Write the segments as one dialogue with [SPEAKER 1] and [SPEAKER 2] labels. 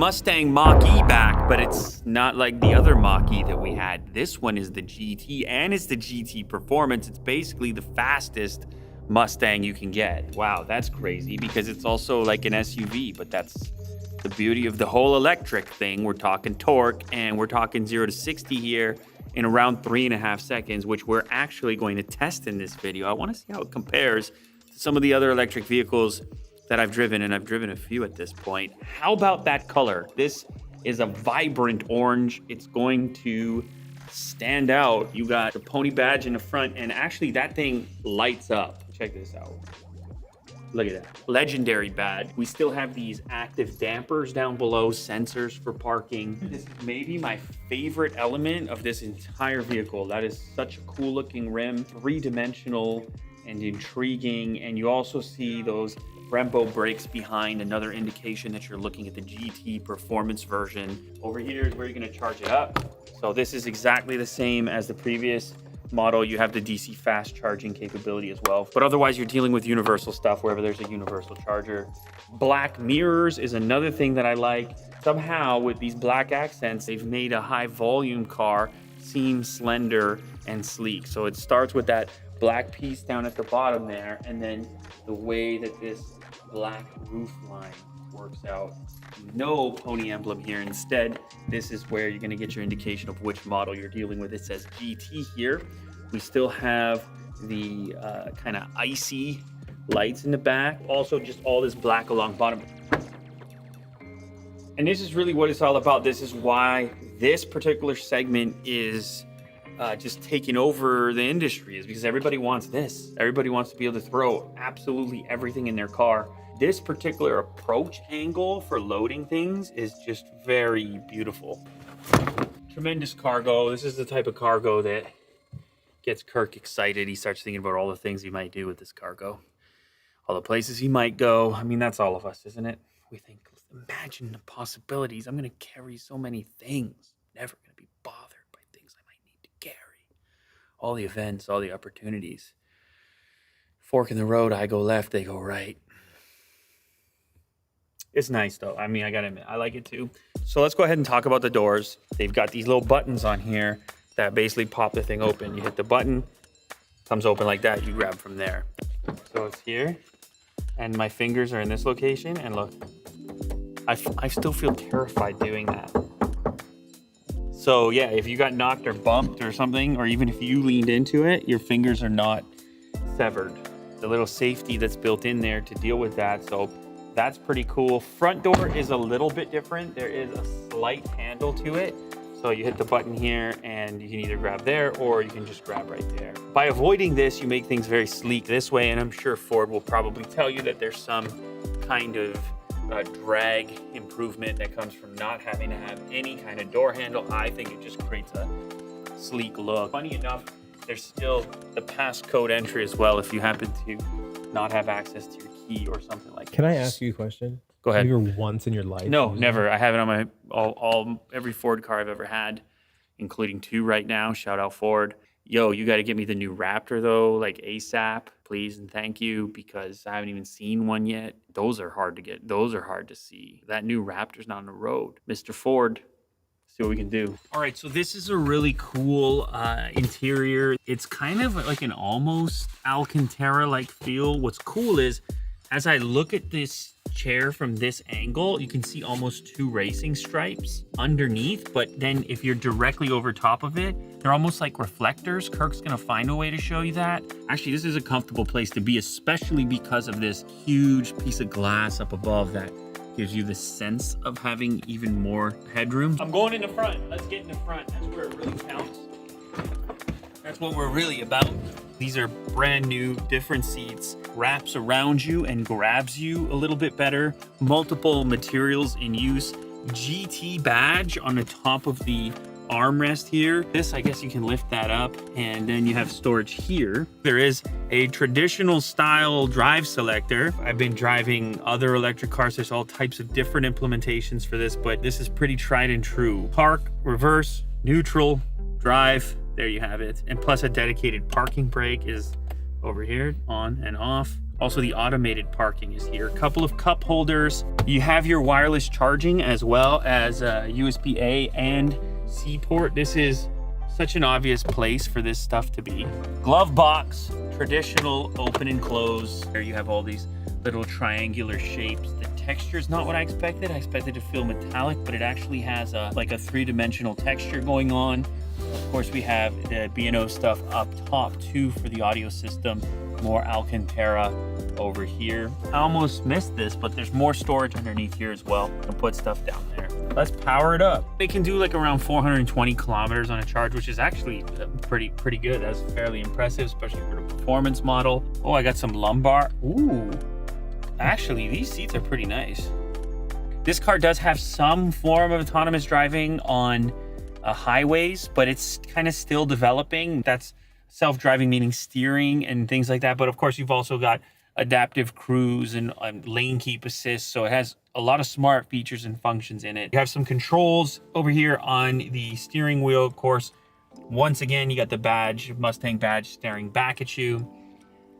[SPEAKER 1] Mustang Mach E back, but it's not like the other Mach E that we had. This one is the GT, and it's the GT Performance. It's basically the fastest Mustang you can get. Wow, that's crazy because it's also like an SUV, but that's the beauty of the whole electric thing. We're talking torque, and we're talking 0 to 60 here in around 3.5 seconds, which we're actually going to test in this video. I want to see how it compares to some of the other electric vehicles that I've driven, and I've driven a few at this point. How about that color? This is a vibrant orange. It's going to stand out. You got the pony badge in the front, and actually that thing lights up. Check this out. Look at that. Legendary badge. We still have these active dampers down below, sensors for parking. This is maybe my favorite element of this entire vehicle. That is such a cool looking rim, three-dimensional and intriguing. And you also see those Brembo brakes behind, another indication that you're looking at the GT Performance version. Over here is where you're gonna charge it up. So this is exactly the same as the previous model. You have the DC fast charging capability as well, but otherwise you're dealing with universal stuff wherever there's a universal charger. Black mirrors is another thing that I like. Somehow with these black accents, they've made a high volume car seem slender and sleek. So it starts with that black piece down at the bottom there, and then the way that this black roof line works out. No pony emblem here. Instead, this is where you're going to get your indication of which model you're dealing with. It says GT here. We still have the kind of icy lights in the back. Also, just all this black along bottom. And this is really what it's all about. This is why this particular segment is just taking over the industry, is because everybody wants this. Everybody wants to be able to throw absolutely everything in their car. This particular approach angle for loading things is just very beautiful. Tremendous cargo. This is the type of cargo that gets Kirk excited. He starts thinking about all the things he might do with this cargo, all the places he might go. I mean, that's all of us, isn't it? We think, imagine the possibilities. I'm going to carry so many things. Never going to be bothered by things I might need to carry. All the events, all the opportunities. Fork in the road, I go left, they go right. It's nice though. I mean, I gotta admit, I like it too. So let's go ahead and talk about the doors. They've got these little buttons on here that basically pop the thing open. You hit the button, comes open like that, you grab from there. So it's here, and my fingers are in this location, and look, I still feel terrified doing that. So yeah, if you got knocked or bumped or something, or even if you leaned into it, your fingers are not severed. The little safety that's built in there to deal with that. So that's pretty cool. Front door is a little bit different. There is a slight handle to it. So you hit the button here and you can either grab there or you can just grab right there. By avoiding this, you make things very sleek this way, and I'm sure Ford will probably tell you that there's some kind of drag improvement that comes from not having to have any kind of door handle. I think it just creates a sleek look. Funny enough, there's still the passcode entry as well if you happen to not have access to your key or something like that.
[SPEAKER 2] Can I ask you a question?
[SPEAKER 1] Go ahead.
[SPEAKER 2] Have you ever once in your life?
[SPEAKER 1] No, never. I have it on my every Ford car I've ever had, including 2 right now. Shout out Ford. Yo, you got to get me the new Raptor though, like ASAP, please and thank you, because I haven't even seen one yet. Those are hard to get. Those are hard to see. That new Raptor's not on the road. Mr. Ford, see what we can do. All right, so this is a really cool interior. It's kind of like an almost Alcantara-like feel. What's cool is, as I look at this chair from this angle, you can see almost 2 racing stripes underneath, but then if you're directly over top of it, they're almost like reflectors. Kirk's gonna find a way to show you that. Actually, this is a comfortable place to be, especially because of this huge piece of glass up above that gives you the sense of having even more headroom. I'm going in the front. Let's get in the front. That's where it really counts. That's what we're really about. These are brand new, different seats, wraps around you and grabs you a little bit better. Multiple materials in use. GT badge on the top of the armrest here. This, I guess you can lift that up, and then you have storage here. There is a traditional style drive selector. I've been driving other electric cars. There's all types of different implementations for this, but this is pretty tried and true. Park, reverse, neutral, drive. There you have it. And plus a dedicated parking brake is over here, on and off. Also, the automated parking is here. A couple of cup holders. You have your wireless charging as well as USB-A and C port. This is such an obvious place for this stuff to be. Glove box, traditional open and close. Here you have all these little triangular shapes. The texture is not what I expected. I expected to feel metallic, but it actually has like a three-dimensional texture going on. Of course, we have the B&O stuff up top too for the audio system. More Alcantara over here. I almost missed this, but there's more storage underneath here as well. I'll put stuff down there. Let's power it up. It can do like around 420 kilometers on a charge, which is actually pretty good. That's fairly impressive, especially for the performance model. Oh, I got some lumbar. Ooh, actually, these seats are pretty nice. This car does have some form of autonomous driving on highways, but it's kind of still developing. That's self-driving, meaning steering and things like that. But of course, you've also got adaptive cruise and lane keep assist. So it has a lot of smart features and functions in it. You have some controls over here on the steering wheel. Of course, once again, you got the badge, Mustang badge staring back at you.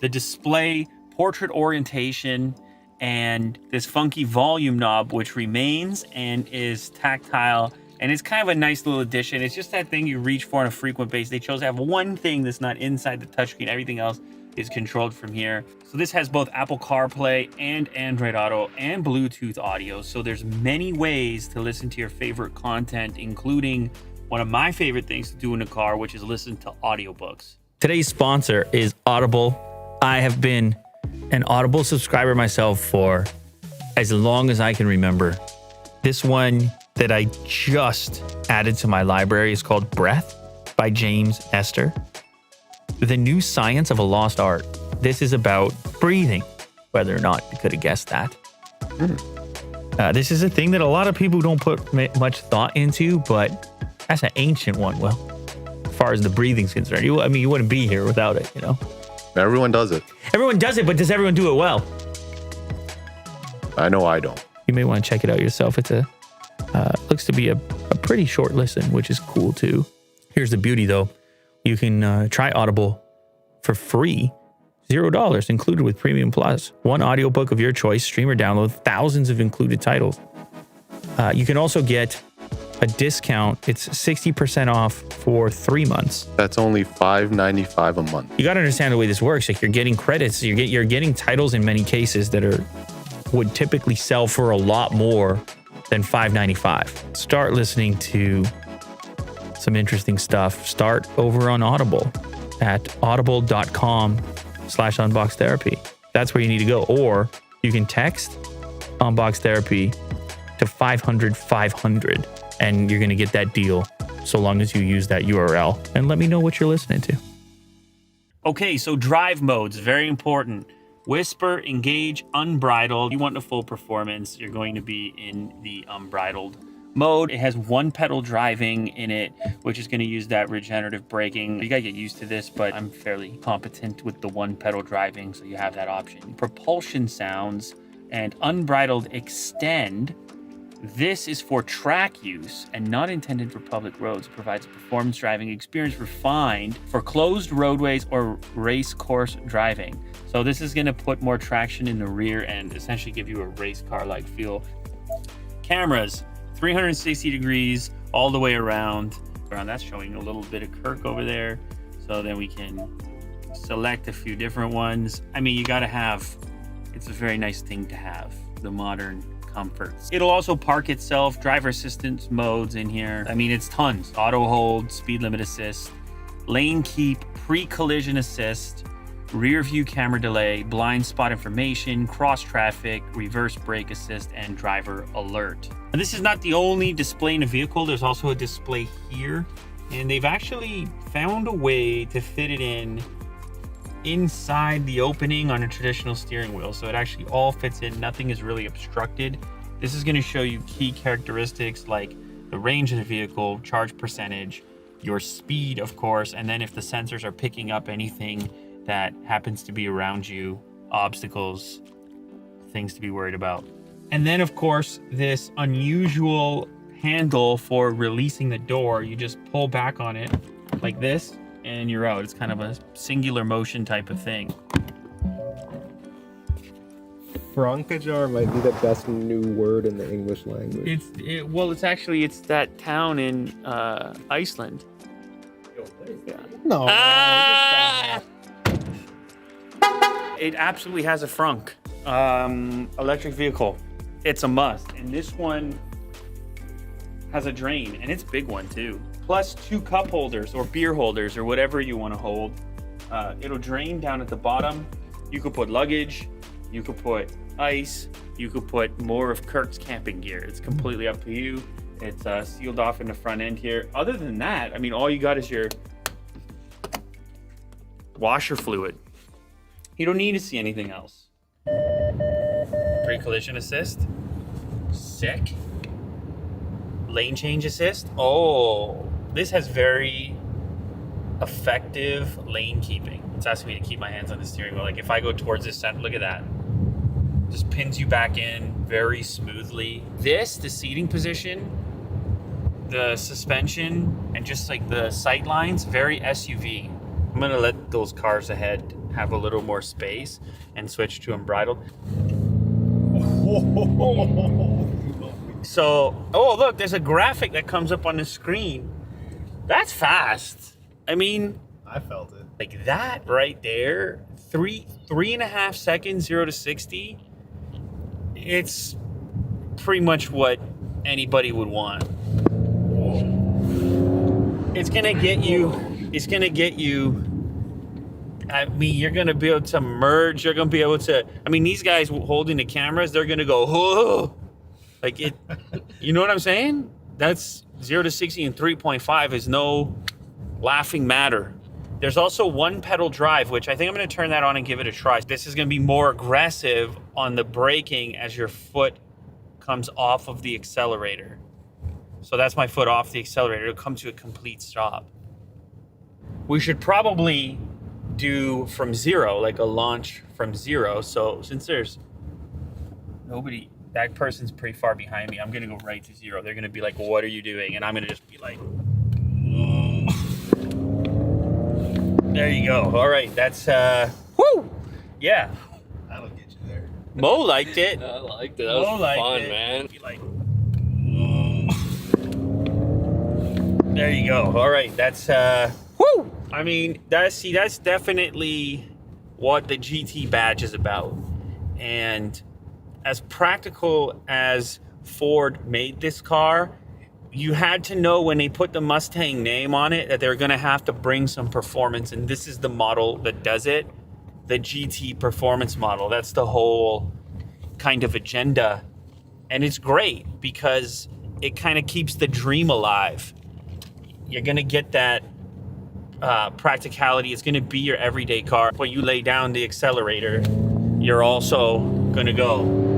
[SPEAKER 1] The display, portrait orientation, and this funky volume knob, which remains and is tactile. And it's kind of a nice little addition. It's just that thing you reach for on a frequent basis. They chose to have one thing that's not inside the touchscreen. Everything else is controlled from here. So this has both Apple CarPlay and Android Auto and Bluetooth audio. So there's many ways to listen to your favorite content, including one of my favorite things to do in a car, which is listen to audiobooks. Today's sponsor is Audible. I have been an Audible subscriber myself for as long as I can remember. This one that I just added to my library is called Breath by James Nestor. The New Science of a Lost Art. This is about breathing, whether or not you could have guessed that. This is a thing that a lot of people don't put much thought into, but that's an ancient one, well, as far as the breathing's concerned. You wouldn't be here without it, you know?
[SPEAKER 3] Everyone does it.
[SPEAKER 1] Everyone does it, but does everyone do it well?
[SPEAKER 3] I know I don't.
[SPEAKER 1] You may want to check it out yourself. It's looks to be a pretty short listen, which is cool too. Here's the beauty though. You can try Audible for free, $0 included with Premium Plus. One audiobook of your choice, stream or download, thousands of included titles. You can also get a discount. It's 60% off for 3 months.
[SPEAKER 3] That's only $5.95 a month.
[SPEAKER 1] You got to understand the way this works. Like you're getting credits, you're getting titles in many cases that would typically sell for a lot more than $5.95. Start listening to some interesting stuff. Start over on Audible at audible.com/unboxtherapy. That's where you need to go. Or you can text Unbox Therapy to 500 and you're going to get that deal so long as you use that URL. And let me know what you're listening to. Okay, so drive modes, very important. Whisper, engage, unbridled. You want the full performance, you're going to be in the unbridled mode. It has one pedal driving in it, which is going to use that regenerative braking. You got to get used to this, but I'm fairly competent with the one pedal driving, so you have that option. Propulsion sounds and unbridled extend. This is for track use and not intended for public roads. It provides a performance driving experience refined for closed roadways or race course driving. So this is going to put more traction in the rear and essentially give you a race car-like feel. Cameras, 360 degrees all the way around. That's showing a little bit of Kirk over there. So then we can select a few different ones. I mean, you got to have, it's a very nice thing to have, the modern comforts. It'll also park itself, driver assistance modes in here. I mean, it's tons. Auto hold, speed limit assist, lane keep, pre-collision assist, rear view camera delay, blind spot information, cross traffic, reverse brake assist, and driver alert. And this is not the only display in a vehicle. There's also a display here, and they've actually found a way to fit it inside the opening on a traditional steering wheel. So it actually all fits in. Nothing is really obstructed. This is going to show you key characteristics like the range of the vehicle, charge percentage, your speed, of course, and then if the sensors are picking up anything that happens to be around you, obstacles, things to be worried about. And then, of course, this unusual handle for releasing the door. You just pull back on it like this, and you're out. It's kind of a singular motion type of thing.
[SPEAKER 2] Frankajar might be the best new word in the English language.
[SPEAKER 1] It's that town in Iceland.
[SPEAKER 2] No.
[SPEAKER 1] It absolutely has a frunk. Electric vehicle. It's a must. And this one has a drain, and it's a big one too. Plus 2 cup holders or beer holders or whatever you want to hold. It'll drain down at the bottom. You could put luggage, you could put ice, you could put more of Kirk's camping gear. It's completely up to you. It's sealed off in the front end here. Other than that, I mean, all you got is your washer fluid. You don't need to see anything else. Pre-collision assist. Sick. Lane change assist. Oh, this has very effective lane keeping. It's asking me to keep my hands on the steering wheel. Like if I go towards this center, look at that. Just pins you back in very smoothly. The seating position, the suspension, and just like the sight lines, very SUV. I'm gonna let those cars ahead have a little more space and switch to unbridled. So, oh look, there's a graphic that comes up on the screen. That's fast. I mean,
[SPEAKER 2] I felt it.
[SPEAKER 1] like that right there, 3.5 seconds, 0 to 60. It's pretty much what anybody would want. It's gonna get you. I mean, you're gonna be able to merge. You're gonna be able to. I mean, these guys holding the cameras, they're gonna go, whoa, like it. You know what I'm saying? That's 0 to 60 in 3.5 is no laughing matter. There's also 1 pedal drive, which I think I'm gonna turn that on and give it a try. This is gonna be more aggressive on the braking as your foot comes off of the accelerator. So that's my foot off the accelerator. It'll come to a complete stop. We should probably do from 0, like a launch from 0. So since there's nobody, that person's pretty far behind me, I'm gonna go right to 0. They're gonna be like, what are you doing? And I'm gonna just be like, there you go. All right, that's, whoo! Yeah.
[SPEAKER 2] That'll get you there.
[SPEAKER 1] Mo liked it.
[SPEAKER 4] I liked it. That was fun, man.
[SPEAKER 1] Be like, there you go. All right, that's, whoo! I mean, that's definitely what the GT badge is about. And as practical as Ford made this car, you had to know when they put the Mustang name on it that they're going to have to bring some performance. And this is the model that does it, the GT performance model. That's the whole kind of agenda. And it's great because it kind of keeps the dream alive. You're going to get that practicality. It's going to be your everyday car. When you lay down the accelerator, you're also going to go